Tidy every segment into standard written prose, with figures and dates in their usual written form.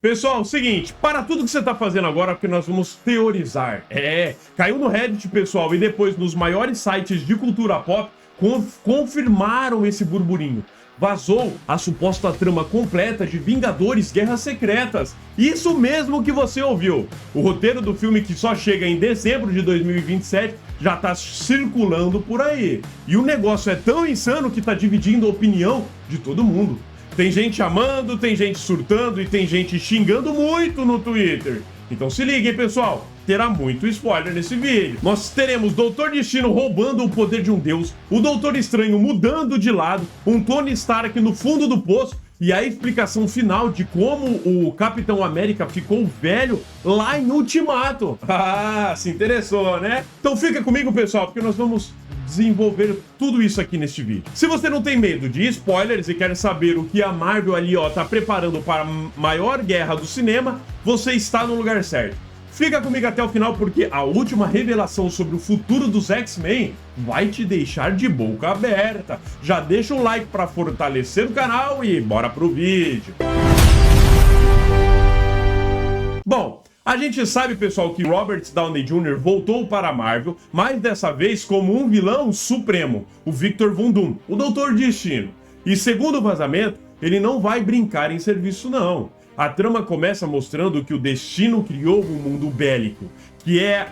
Pessoal, seguinte, para tudo que você tá fazendo agora, porque nós vamos teorizar. Caiu no Reddit, pessoal, e depois nos maiores sites de cultura pop, confirmaram esse burburinho. Vazou a suposta trama completa de Vingadores Guerras Secretas. Isso mesmo que você ouviu. O roteiro do filme, que só chega em dezembro de 2027, já tá circulando por aí. E o negócio é tão insano que tá dividindo a opinião de todo mundo. Tem gente amando, tem gente surtando e tem gente xingando muito no Twitter. Então se liguem, pessoal, terá muito spoiler nesse vídeo. Nós teremos Doutor Destino roubando o poder de um deus, o Doutor Estranho mudando de lado, um Tony Stark no fundo do poço e a explicação final de como o Capitão América ficou velho lá em Ultimato. Ah, se interessou, né? Então fica comigo, pessoal, porque nós vamos desenvolver tudo isso aqui neste vídeo. Se você não tem medo de spoilers e quer saber o que a Marvel ali, ó, tá preparando para a maior guerra do cinema, você está no lugar certo. Fica comigo até o final porque a última revelação sobre o futuro dos X-Men vai te deixar de boca aberta. Já deixa um like para fortalecer o canal e bora pro vídeo. Bom, a gente sabe, pessoal, que Robert Downey Jr. voltou para a Marvel, mas dessa vez como um vilão supremo, o Victor Von Doom, o Doutor Destino. E segundo o vazamento, ele não vai brincar em serviço não. A trama começa mostrando que o Destino criou um mundo bélico, que é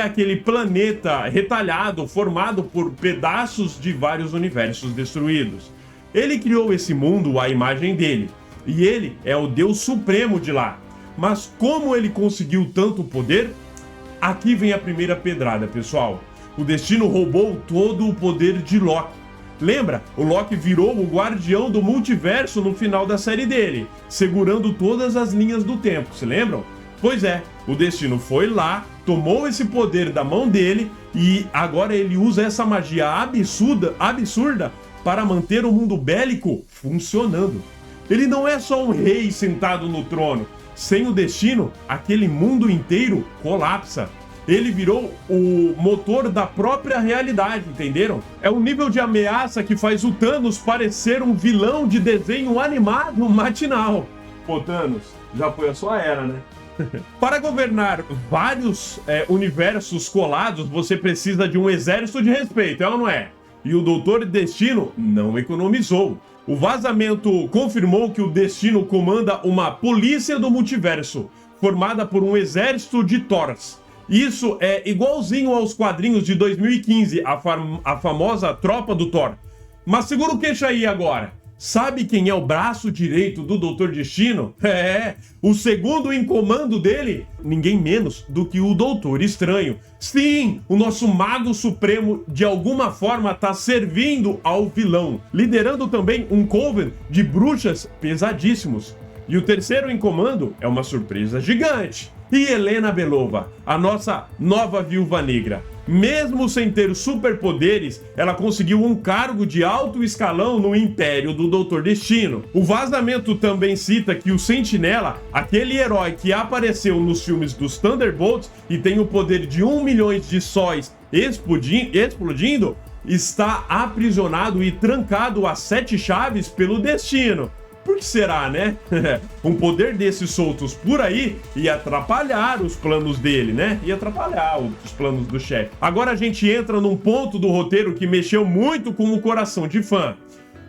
aquele planeta retalhado, formado por pedaços de vários universos destruídos. Ele criou esse mundo à imagem dele, e ele é o Deus Supremo de lá. Mas como ele conseguiu tanto poder? Aqui vem a primeira pedrada, pessoal. O Destino roubou todo o poder de Loki. Lembra? O Loki virou o guardião do multiverso no final da série dele, segurando todas as linhas do tempo, se lembram? Pois é, o Destino foi lá, tomou esse poder da mão dele e agora ele usa essa magia absurda para manter o mundo bélico funcionando. Ele não é só um rei sentado no trono. Sem o Destino, aquele mundo inteiro colapsa. Ele virou o motor da própria realidade, entenderam? É um nível de ameaça que faz o Thanos parecer um vilão de desenho animado matinal. Pô, Thanos, já foi a sua era, né? Para governar vários universos colados, você precisa de um exército de respeito, é ou não é? E o Doutor Destino não economizou. O vazamento confirmou que o Destino comanda uma polícia do multiverso, formada por um exército de Thors. Isso é igualzinho aos quadrinhos de 2015, a famosa Tropa do Thor. Mas segura o queixo aí agora. Sabe quem é o braço direito do Doutor Destino? O segundo em comando dele, ninguém menos do que o Doutor Estranho. Sim, o nosso Mago Supremo de alguma forma está servindo ao vilão, liderando também um coven de bruxas pesadíssimos. E o terceiro em comando é uma surpresa gigante. E Helena Belova, a nossa nova Viúva Negra. Mesmo sem ter superpoderes, ela conseguiu um cargo de alto escalão no Império do Doutor Destino. O vazamento também cita que o Sentinela, aquele herói que apareceu nos filmes dos Thunderbolts e tem o poder de 1 milhão de sóis explodindo, está aprisionado e trancado a 7 chaves pelo Destino. Por que será, né? Um poder desses soltos por aí ia atrapalhar os planos dele, né? Ia atrapalhar os planos do chefe. Agora a gente entra num ponto do roteiro que mexeu muito com o coração de fã.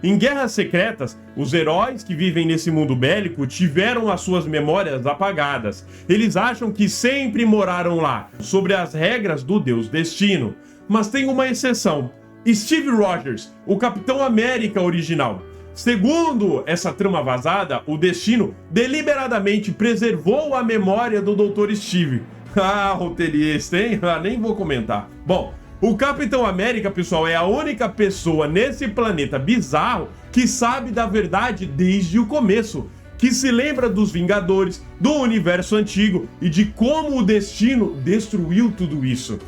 Em Guerras Secretas, os heróis que vivem nesse mundo bélico tiveram as suas memórias apagadas. Eles acham que sempre moraram lá, sobre as regras do Deus Destino. Mas tem uma exceção. Steve Rogers, o Capitão América original. Segundo essa trama vazada, o Destino deliberadamente preservou a memória do Dr. Steve. Ah, roteirista, hein? Nem vou comentar. Bom, o Capitão América, pessoal, é a única pessoa nesse planeta bizarro que sabe da verdade desde o começo, que se lembra dos Vingadores, do universo antigo e de como o Destino destruiu tudo isso.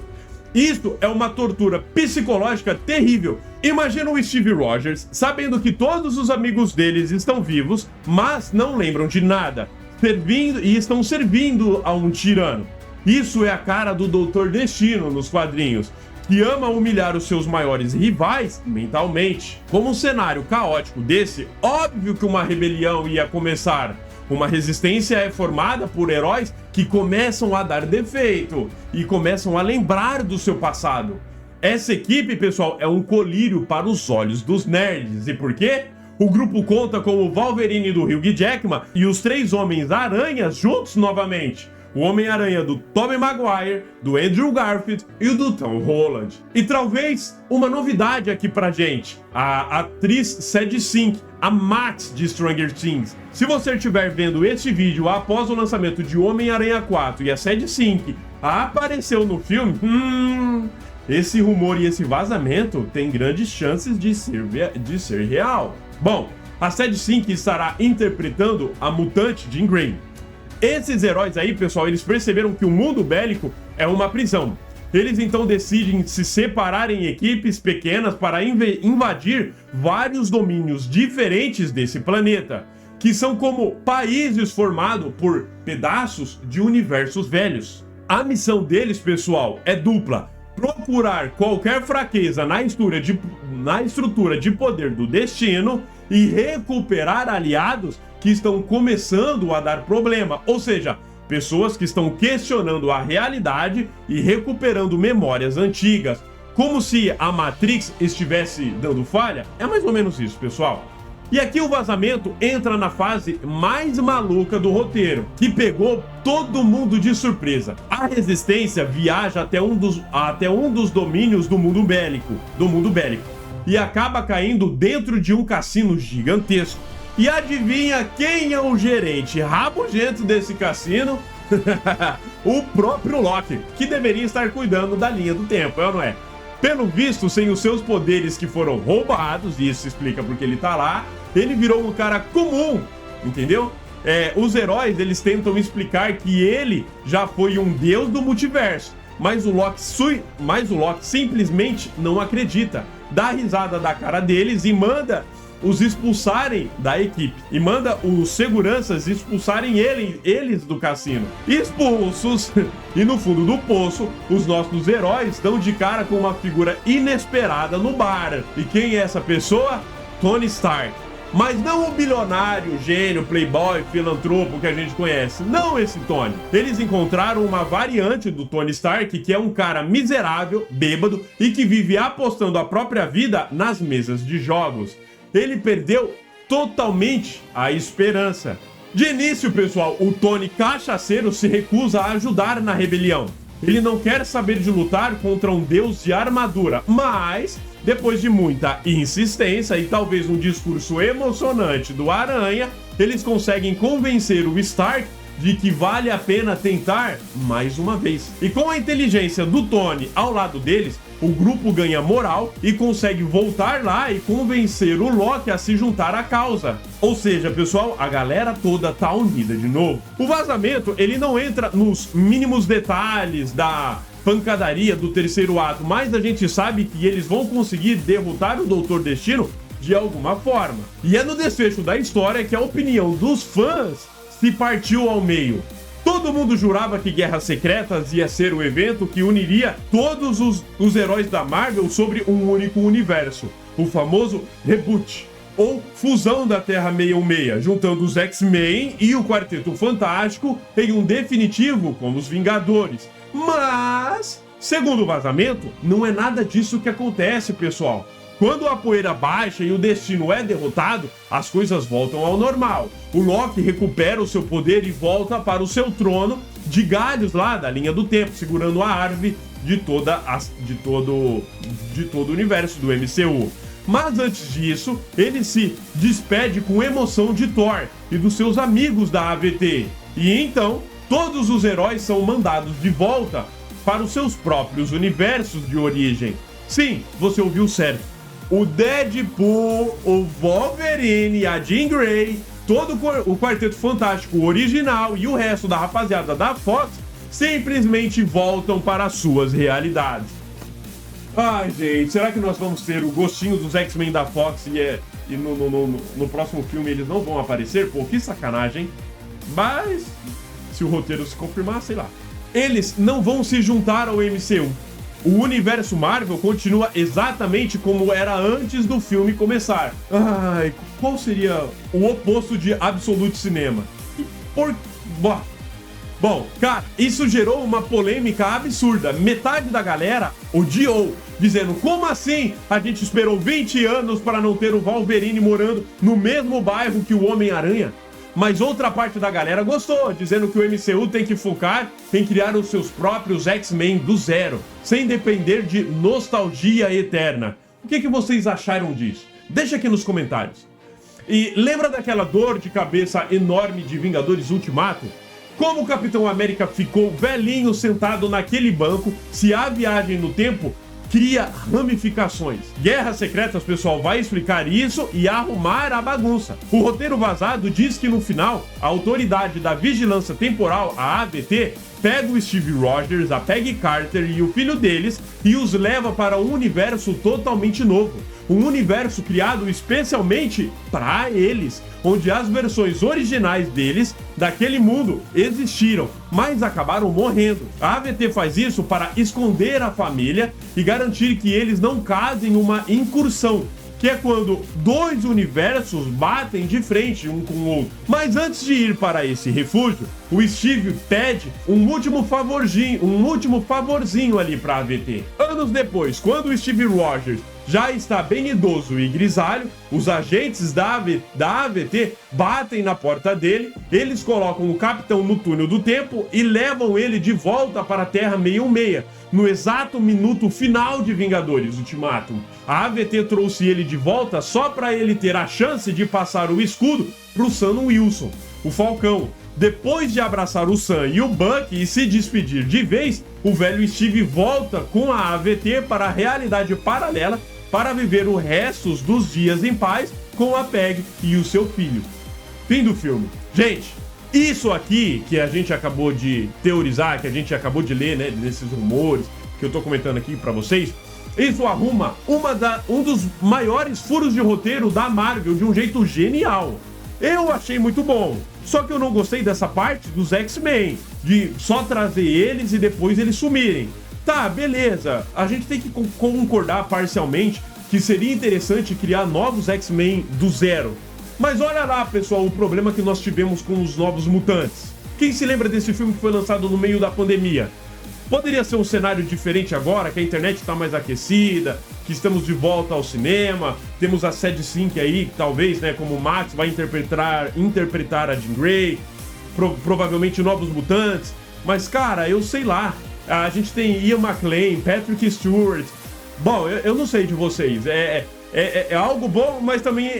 Isso é uma tortura psicológica terrível. Imagina o Steve Rogers sabendo que todos os amigos deles estão vivos, mas não lembram de nada, estão servindo a um tirano. Isso é a cara do Doutor Destino nos quadrinhos, que ama humilhar os seus maiores rivais mentalmente. Como um cenário caótico desse, óbvio que uma rebelião ia começar. Uma resistência é formada por heróis que começam a dar defeito e começam a lembrar do seu passado. Essa equipe, pessoal, é um colírio para os olhos dos nerds. E por quê? O grupo conta com o Wolverine do Hugh Jackman e os 3 Homens-Aranhas juntos novamente. O Homem-Aranha do Tobey Maguire, do Andrew Garfield e o do Tom Holland. E talvez uma novidade aqui pra gente, a atriz Sadie Sink, a Max de Stranger Things. Se você estiver vendo este vídeo após o lançamento de Homem-Aranha 4 e a Sadie Sink apareceu no filme, esse rumor e esse vazamento tem grandes chances de ser real. Bom, a Sadie Sink estará interpretando a mutante Jean Grey. Esses heróis aí, pessoal, eles perceberam que o mundo bélico é uma prisão. Eles então decidem se separar em equipes pequenas para invadir vários domínios diferentes desse planeta, que são como países formados por pedaços de universos velhos. A missão deles, pessoal, é dupla: procurar qualquer fraqueza na estrutura de poder do destino e recuperar aliados que estão começando a dar problema, ou seja, pessoas que estão questionando a realidade e recuperando memórias antigas, como se a Matrix estivesse dando falha. É mais ou menos isso, pessoal. E aqui o vazamento entra na fase mais maluca do roteiro, que pegou todo mundo de surpresa. A Resistência viaja até um dos domínios do mundo bélico, e acaba caindo dentro de um cassino gigantesco. E adivinha quem é o gerente rabugento desse cassino? O próprio Loki, que deveria estar cuidando da linha do tempo, é ou não é? Pelo visto, sem os seus poderes que foram roubados, e isso explica porque ele tá lá, ele virou um cara comum, entendeu? Os heróis, eles tentam explicar que ele já foi um deus do multiverso, mas o Loki simplesmente não acredita, dá risada da cara deles e manda os expulsarem da equipe. E manda os seguranças expulsarem eles do cassino. Expulsos! E no fundo do poço, os nossos heróis dão de cara com uma figura inesperada no bar. E quem é essa pessoa? Tony Stark. Mas não o bilionário, gênio, playboy, filantropo que a gente conhece. Não esse Tony. Eles encontraram uma variante do Tony Stark, que é um cara miserável, bêbado e que vive apostando a própria vida nas mesas de jogos. Ele perdeu totalmente a esperança. De início, pessoal, o Tony cachaceiro se recusa a ajudar na rebelião. Ele não quer saber de lutar contra um deus de armadura, mas depois de muita insistência e talvez um discurso emocionante do Aranha, eles conseguem convencer o Stark de que vale a pena tentar mais uma vez. E com a inteligência do Tony ao lado deles, o grupo ganha moral e consegue voltar lá e convencer o Loki a se juntar à causa. Ou seja, pessoal, a galera toda tá unida de novo. O vazamento, ele não entra nos mínimos detalhes da pancadaria do terceiro ato, mas a gente sabe que eles vão conseguir derrotar o Doutor Destino de alguma forma. E é no desfecho da história que a opinião dos fãs se partiu ao meio. Todo mundo jurava que Guerras Secretas ia ser o evento que uniria todos os heróis da Marvel sobre um único universo, o famoso reboot, ou fusão da Terra 616, juntando os X-Men e o Quarteto Fantástico em um definitivo com os Vingadores. Mas, segundo o vazamento, não é nada disso que acontece, pessoal. Quando a poeira baixa e o destino é derrotado, as coisas voltam ao normal. O Loki recupera o seu poder e volta para o seu trono de galhos lá da linha do tempo, segurando a árvore de todo o universo do MCU. Mas antes disso, ele se despede com emoção de Thor e dos seus amigos da AVT. E então, todos os heróis são mandados de volta para os seus próprios universos de origem. Sim, você ouviu certo. O Deadpool, o Wolverine, a Jean Grey, todo o Quarteto Fantástico original e o resto da rapaziada da Fox simplesmente voltam para as suas realidades. Ai, gente, será que nós vamos ter o gostinho dos X-Men da Fox e no próximo filme eles não vão aparecer? Pô, que sacanagem. Mas, se o roteiro se confirmar, sei lá. Eles não vão se juntar ao MCU. O universo Marvel continua exatamente como era antes do filme começar. Ai, qual seria o oposto de Absolute Cinema? Por... Bom, cara, isso gerou uma polêmica absurda. Metade da galera odiou, dizendo: como assim? A gente esperou 20 anos para não ter o Wolverine morando no mesmo bairro que o Homem-Aranha? Mas outra parte da galera gostou, dizendo que o MCU tem que focar em criar os seus próprios X-Men do zero, sem depender de nostalgia eterna. O que vocês acharam disso? Deixa aqui nos comentários. E lembra daquela dor de cabeça enorme de Vingadores Ultimato? Como o Capitão América ficou velhinho sentado naquele banco, se a viagem no tempo cria ramificações. Guerras Secretas, pessoal, vai explicar isso e arrumar a bagunça. O roteiro vazado diz que no final, a autoridade da vigilância temporal, a AVT, pega o Steve Rogers, a Peggy Carter e o filho deles e os leva para um universo totalmente novo. Um universo criado especialmente para eles, onde as versões originais deles, daquele mundo, existiram, mas acabaram morrendo. A AVT faz isso para esconder a família e garantir que eles não casem uma incursão, que é quando dois universos batem de frente um com o outro. Mas antes de ir para esse refúgio, o Steve pede um último favorzinho ali para a AVT. Anos depois, quando o Steve Rogers já está bem idoso e grisalho, os agentes da AVT batem na porta dele, eles colocam o Capitão no túnel do tempo e levam ele de volta para a Terra 616, no exato minuto final de Vingadores Ultimatum. A AVT trouxe ele de volta só para ele ter a chance de passar o escudo pro Sam Wilson, o Falcão. Depois de abraçar o Sam e o Bucky e se despedir de vez, o velho Steve volta com a AVT para a realidade paralela para viver o resto dos dias em paz com a Peg e o seu filho. Fim do filme. Gente, isso aqui que a gente acabou de teorizar, que a gente acabou de ler, né, desses rumores que eu tô comentando aqui para vocês, isso arruma um dos maiores furos de roteiro da Marvel de um jeito genial. Eu achei muito bom. Só que eu não gostei dessa parte dos X-Men, de só trazer eles e depois eles sumirem. Tá, beleza, a gente tem que concordar parcialmente que seria interessante criar novos X-Men do zero. Mas olha lá, pessoal, o problema que nós tivemos com os Novos Mutantes. Quem se lembra desse filme que foi lançado no meio da pandemia? Poderia ser um cenário diferente agora, que a internet está mais aquecida, que estamos de volta ao cinema, temos a Sad Sink aí, que talvez, né, como o Max vai interpretar a Jean Grey, provavelmente Novos Mutantes, mas cara, eu sei lá, a gente tem Ian McKellen, Patrick Stewart. Bom, eu não sei de vocês, é algo bom, mas também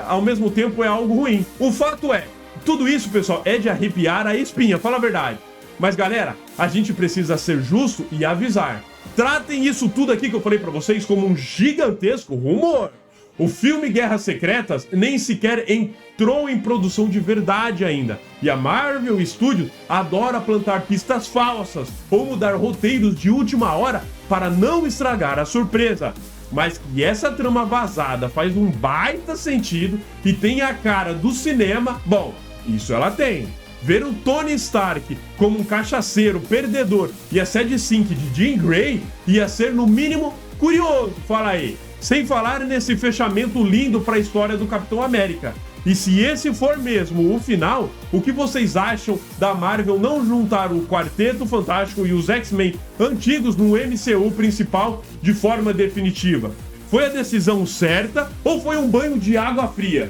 ao mesmo tempo é algo ruim. O fato é, tudo isso, pessoal, é de arrepiar a espinha, fala a verdade. Mas galera, a gente precisa ser justo e avisar. Tratem isso tudo aqui que eu falei pra vocês como um gigantesco rumor. O filme Guerras Secretas nem sequer entrou em produção de verdade ainda. E a Marvel Studios adora plantar pistas falsas ou mudar roteiros de última hora para não estragar a surpresa. Mas que essa trama vazada faz um baita sentido e tem a cara do cinema, bom, isso ela tem. Ver o Tony Stark como um cachaceiro perdedor e a Sad Sink de Jean Grey ia ser no mínimo curioso, fala aí. Sem falar nesse fechamento lindo para a história do Capitão América. E se esse for mesmo o final, o que vocês acham da Marvel não juntar o Quarteto Fantástico e os X-Men antigos no MCU principal de forma definitiva? Foi a decisão certa ou foi um banho de água fria?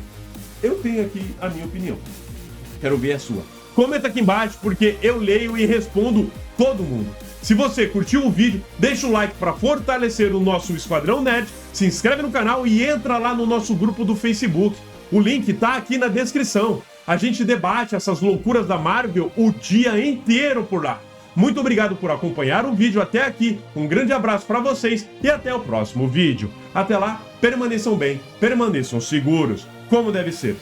Eu tenho aqui a minha opinião. Quero ver a sua. Comenta aqui embaixo porque eu leio e respondo todo mundo. Se você curtiu o vídeo, deixa o like para fortalecer o nosso Esquadrão Nerd, se inscreve no canal e entra lá no nosso grupo do Facebook. O link tá aqui na descrição. A gente debate essas loucuras da Marvel o dia inteiro por lá. Muito obrigado por acompanhar o vídeo até aqui. Um grande abraço para vocês e até o próximo vídeo. Até lá, permaneçam bem, permaneçam seguros, como deve ser.